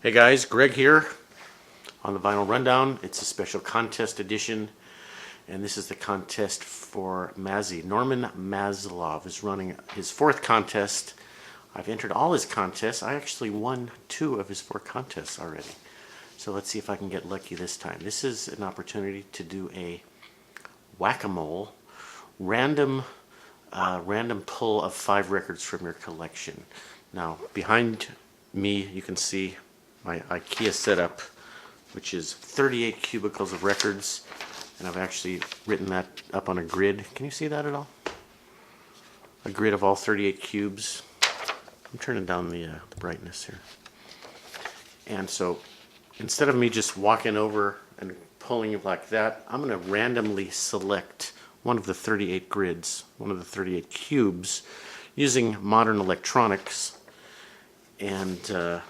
Hey guys, Greg here on the Vinyl Rundown. It's a special contest edition, and this is the contest for Mazzy. Norman Maslov is running his fourth contest. I've entered all his contests. I actually won 2 of his 4 contests already. So let's see if I can get lucky this time. This is an opportunity to do a whack-a-mole, random pull of 5 records from your collection. Now, behind me, you can see my IKEA setup, which is 38 cubicles of records, and I've actually written that up on a grid. Can you see that at all? A grid of all 38 cubes. I'm turning down the brightness here. And so, instead of me just walking over and pulling it like that, I'm going to randomly select one of the 38 grids, one of the 38 cubes, using modern electronics, and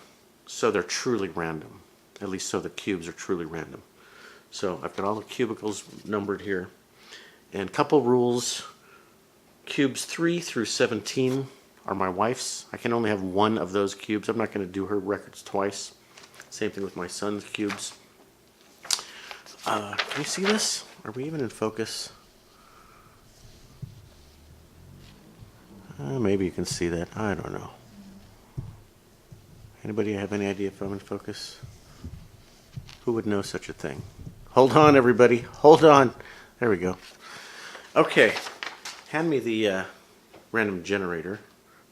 so they're truly random. At least so the cubes are truly random. So I've got all the cubicles numbered here. And couple rules. Cubes 3 through 17 are my wife's. I can only have one of those cubes. I'm not going to do her records twice. Same thing with my son's cubes. Can you see this? Are we even in focus? Maybe you can see that. I don't know. Anybody have any idea if I'm in focus? Who would know such a thing? Hold on, everybody. Hold on. There we go. Okay. Hand me the random generator.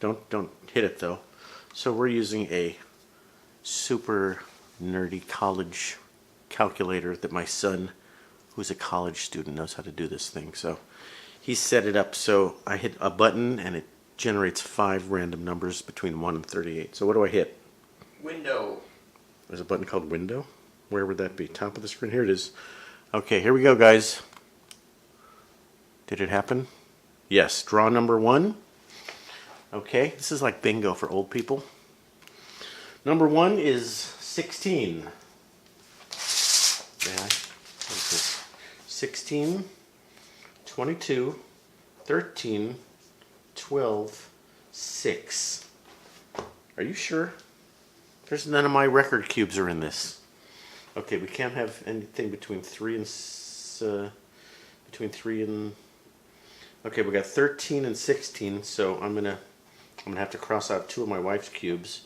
Don't hit it, though. So we're using a super nerdy college calculator that my son, who's a college student, knows how to do this thing. So he set it up so I hit a button and it generates 5 random numbers between 1 and 38. So what do I hit? Window. There's a button called window. Where would that be? Top of the screen? Here it is. Okay, here we go, guys. Did it happen? Yes. Draw number 1. Okay, this is like bingo for old people. Number 1 is 16. Yeah, what is this? 16, 22, 13, 12, 6. Are you sure? There's none of my record cubes are in this. Okay, we can't have anything between 3 and okay, we got 13 and 16, so I'm gonna have to cross out 2 of my wife's cubes,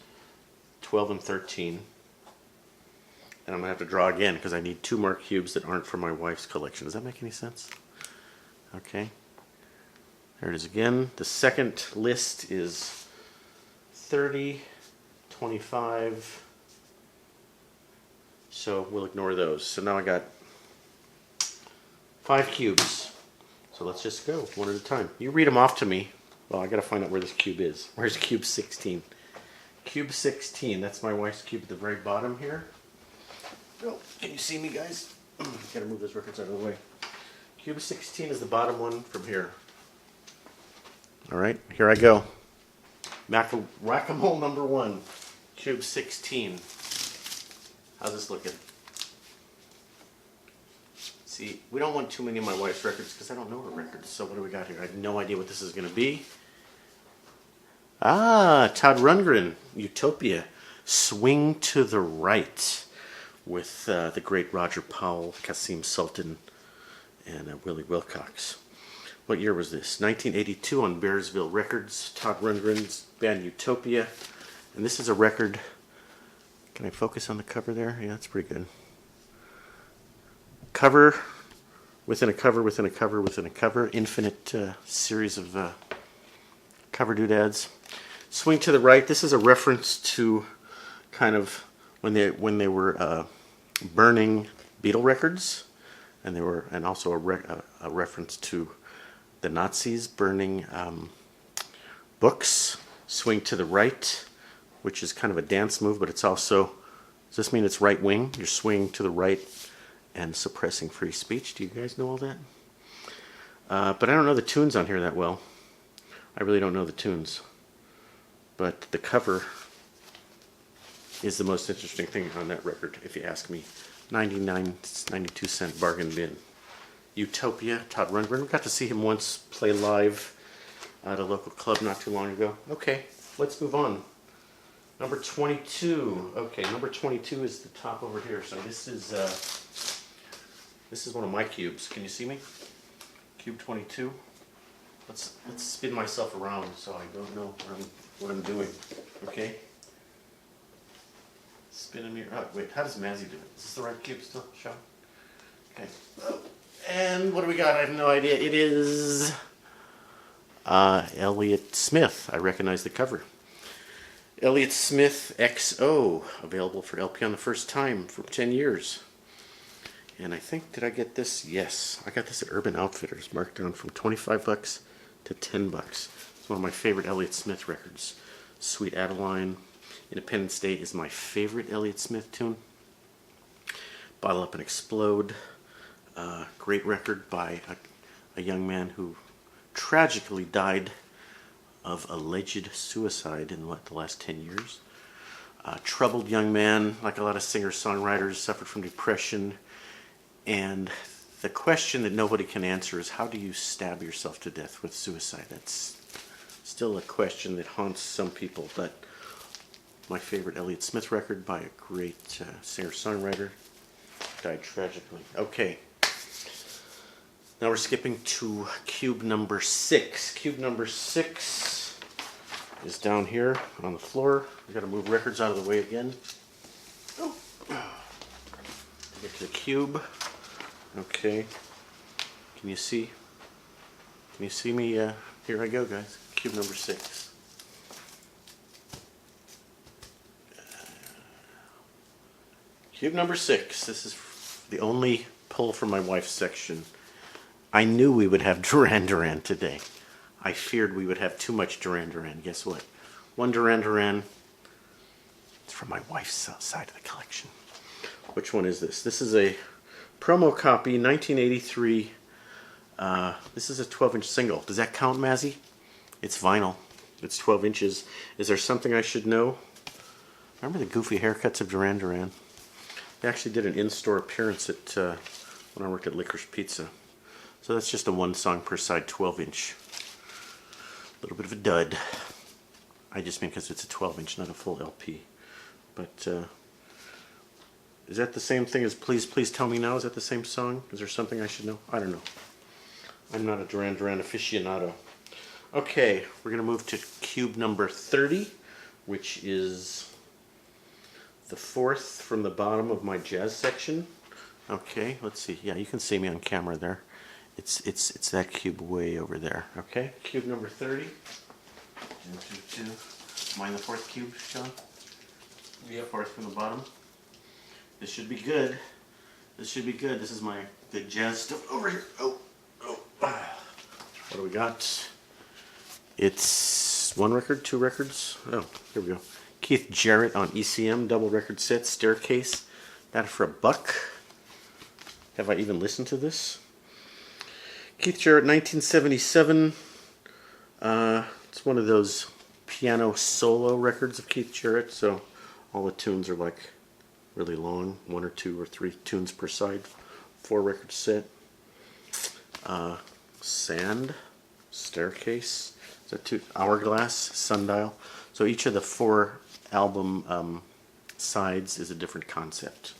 12 and 13. And I'm gonna have to draw again because I need 2 more cubes that aren't from my wife's collection. Does that make any sense? Okay. There it is again. The second list is 30, 25, so we'll ignore those. So now I got 5 cubes. So let's just go one at a time. You read them off to me. Well, I gotta find out where this cube is. Where's cube 16? Cube 16, that's my wife's cube at the very bottom here. Oh, can you see me, guys? Gotta move those records out of the way. Cube 16 is the bottom one from here. Alright, here I go. Whack-a-mole number 1. Cube 16. How's this looking? See, we don't want too many of my wife's records because I don't know her records. So what do we got here? I have no idea what this is going to be. Ah, Todd Rundgren, Utopia. Swing to the Right with the great Roger Powell, Kasim Sultan, and Willie Wilcox. What year was this? 1982 on Bearsville Records. Todd Rundgren's band Utopia. And this is a record. Can I focus on the cover there? Yeah, that's pretty good. Cover within a cover within a cover within a cover. Infinite series of cover doodads. Swing to the Right. This is a reference to kind of when they were burning Beatle records, and also a reference to the Nazis burning books. Swing to the Right, which is kind of a dance move, but it's also, does this mean it's right wing? You're swinging to the right and suppressing free speech. Do you guys know all that? But I don't know the tunes on here that well. I really don't know the tunes. But the cover is the most interesting thing on that record, if you ask me. 92-cent bargain bin. Utopia, Todd Rundgren. We got to see him once play live at a local club not too long ago. Okay, let's move on. Number 22. Okay, number 22 is the top over here. So this is one of my cubes. Can you see me? Cube 22. Let's spin myself around so I don't know what I'm doing. Okay. Spinning me. Oh, wait. How does Mazzy do it? Is this the right cube still, Sean? Okay. Oh, and what do we got? I have no idea. It is Elliott Smith. I recognize the cover. Elliott Smith XO, available for LP on the first time for 10 years. And I think, did I get this? Yes, I got this at Urban Outfitters, marked down from 25 bucks to 10 bucks. It's one of my favorite Elliott Smith records. Sweet Adeline, Independence Day is my favorite Elliott Smith tune. Bottle Up and Explode, great record by a young man who tragically died of alleged suicide in the last 10 years. Troubled young man, like a lot of singer-songwriters, suffered from depression. And the question that nobody can answer is, how do you stab yourself to death with suicide? That's still a question that haunts some people. But my favorite Elliott Smith record by a great singer-songwriter, died tragically. Okay. Now we're skipping to cube number 6. Cube number 6 is down here on the floor. We've got to move records out of the way again. Oh. Get to the cube. Okay. Can you see? Can you see me? Here I go, guys. Cube number 6. Cube number 6. This is the only pull from my wife's section. I knew we would have Duran Duran today. I feared we would have too much Duran Duran. Guess what? One Duran Duran. It's from my wife's side of the collection. Which one is this? This is a promo copy, 1983. This is a 12-inch single. Does that count, Mazzy? It's vinyl. It's 12 inches. Is there something I should know? Remember the goofy haircuts of Duran Duran? They actually did an in-store appearance at when I worked at Licorice Pizza. So that's just a one song per side 12-inch. A little bit of a dud. I just mean because it's a 12-inch, not a full LP. But is that the same thing as Please Please Tell Me Now? Is that the same song? Is there something I should know? I don't know. I'm not a Duran Duran aficionado. Okay, we're going to move to cube number 30, which is the 4th from the bottom of my jazz section. Okay, let's see. Yeah, you can see me on camera there. It's that cube way over there. Okay, cube number 30. 2, 2, 2. Am I in the 4th cube, Sean? Yeah, 4th from the bottom. This should be good. This should be good. This is my good jazz stuff over here. Oh. What do we got? It's 1 record, 2 records. Oh, here we go. Keith Jarrett on ECM, double record set, Staircase. Got it for $1. Have I even listened to this? Keith Jarrett, 1977. It's one of those piano solo records of Keith Jarrett, so all the tunes are like really long, 1 or 2 or 3 tunes per side, 4 record set. Sand, Staircase, is that 2? Hourglass, Sundial. So each of the 4 album sides is a different concept.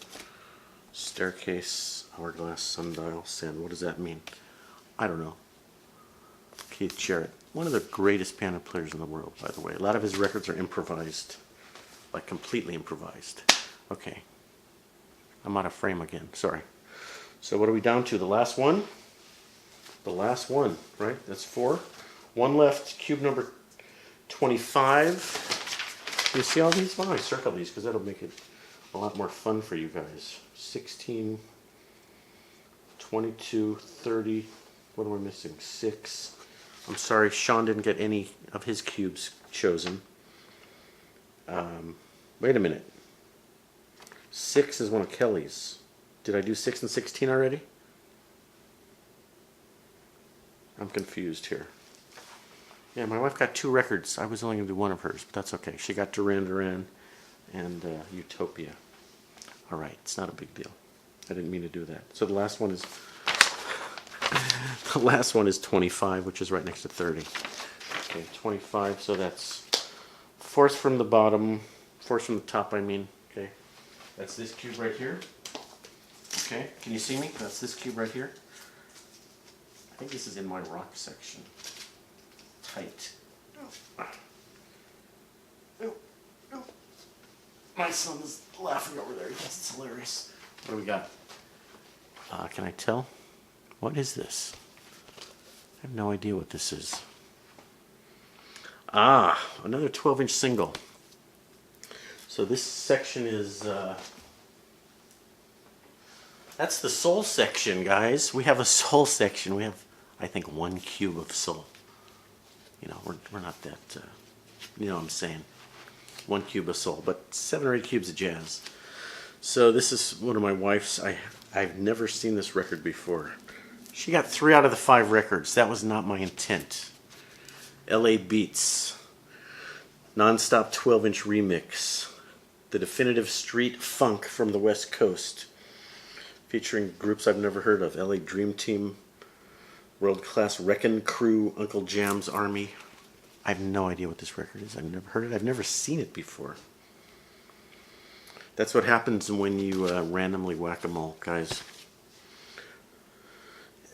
Staircase, Hourglass, Sundial, Sand. What does that mean? I don't know. Keith Jarrett, one of the greatest piano players in the world, by the way. A lot of his records are improvised, like completely improvised. Okay, I'm out of frame again, sorry. So what are we down to? The last one? The last one, right? That's 4. 1 left, cube number 25. You see all these? Why don't I circle these? Because that'll make it a lot more fun for you guys. 16, 22, 30. What am I missing? 6. I'm sorry, Sean didn't get any of his cubes chosen. Wait a minute. 6 is one of Kelly's. Did I do 6 and 16 already? I'm confused here. Yeah, my wife got 2 records. I was only going to do 1 of hers, but that's okay. She got Duran Duran and Utopia. All right, it's not a big deal. I didn't mean to do that. So the last one is the last one is 25, which is right next to 30. Okay, 25. So that's 4th from the bottom. Force from the top, I mean. Okay, that's this cube right here. Okay, can you see me? That's this cube right here. I think this is in my rock section. Tight. Oh. My son is laughing over there. He thinks it's hilarious. What do we got? Can I tell? What is this? I have no idea what this is. Another 12-inch single. So this section is, that's the soul section, guys. We have a soul section. We have, I think, 1 cube of soul. You know, we're not that, you know what I'm saying. 1 cube of soul, but 7 or 8 cubes of jazz. So this is one of my wife's. I've never seen this record before. She got 3 out of the 5 records. That was not my intent. LA Beats. Non-stop 12-inch remix. The definitive street funk from the West Coast. Featuring groups I've never heard of. LA Dream Team, World Class Wreckin' Crew, Uncle Jam's Army. I have no idea what this record is. I've never heard it. I've never seen it before. That's what happens when you randomly whack-a-mole, guys.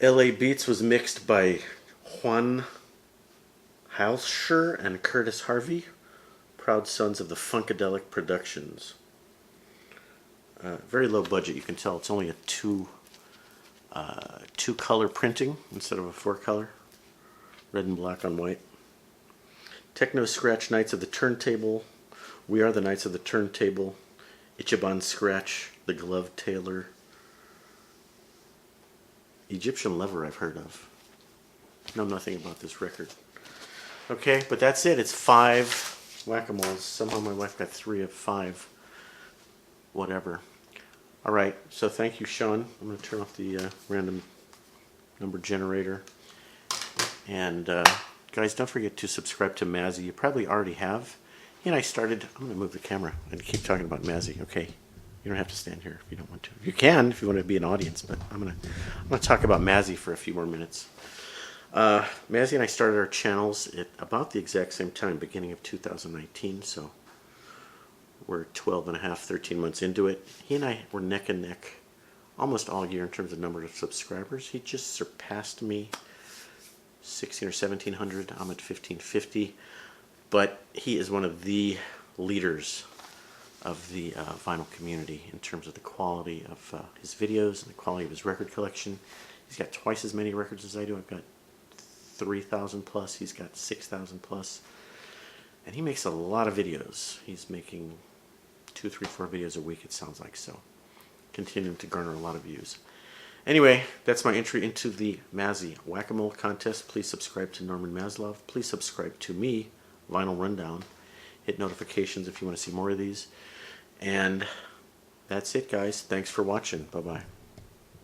LA Beats was mixed by Juan Halsher and Curtis Harvey, proud sons of the Funkadelic Productions. Very low budget, you can tell. It's only a two color printing instead of a 4-color. Red and black on white. Techno Scratch, Knights of the Turntable. We Are the Knights of the Turntable. Ichiban Scratch, The Glove Tailor. Egyptian Lever I've heard of. Know nothing about this record. Okay, but that's it. It's 5 whack-a-moles. Somehow my wife got 3 of 5. Whatever. Alright, so thank you, Sean. I'm going to turn off the random number generator. And guys, don't forget to subscribe to Mazzy. You probably already have. He and I started. I'm going to move the camera and keep talking about Mazzy. Okay, you don't have to stand here if you don't want to. You can if you want to be an audience, but I'm going to talk about Mazzy for a few more minutes. Mazzy and I started our channels at about the exact same time, beginning of 2019. So we're 12 and a half, 13 months into it. He and I were neck and neck almost all year in terms of number of subscribers. He just surpassed me. 16 or 1700. I'm at 1550. But he is one of the leaders of the vinyl community in terms of the quality of his videos and the quality of his record collection. He's got twice as many records as I do. I've got 3,000 plus. He's got 6,000 plus. And he makes a lot of videos. He's making 2, 3, 4 videos a week, it sounds like. So continuing to garner a lot of views. Anyway, that's my entry into the Mazzy Whack-A-Mole contest. Please subscribe to Norman Maslov. Please subscribe to me, Vinyl Rundown. Hit notifications if you want to see more of these. And that's it, guys. Thanks for watching. Bye-bye.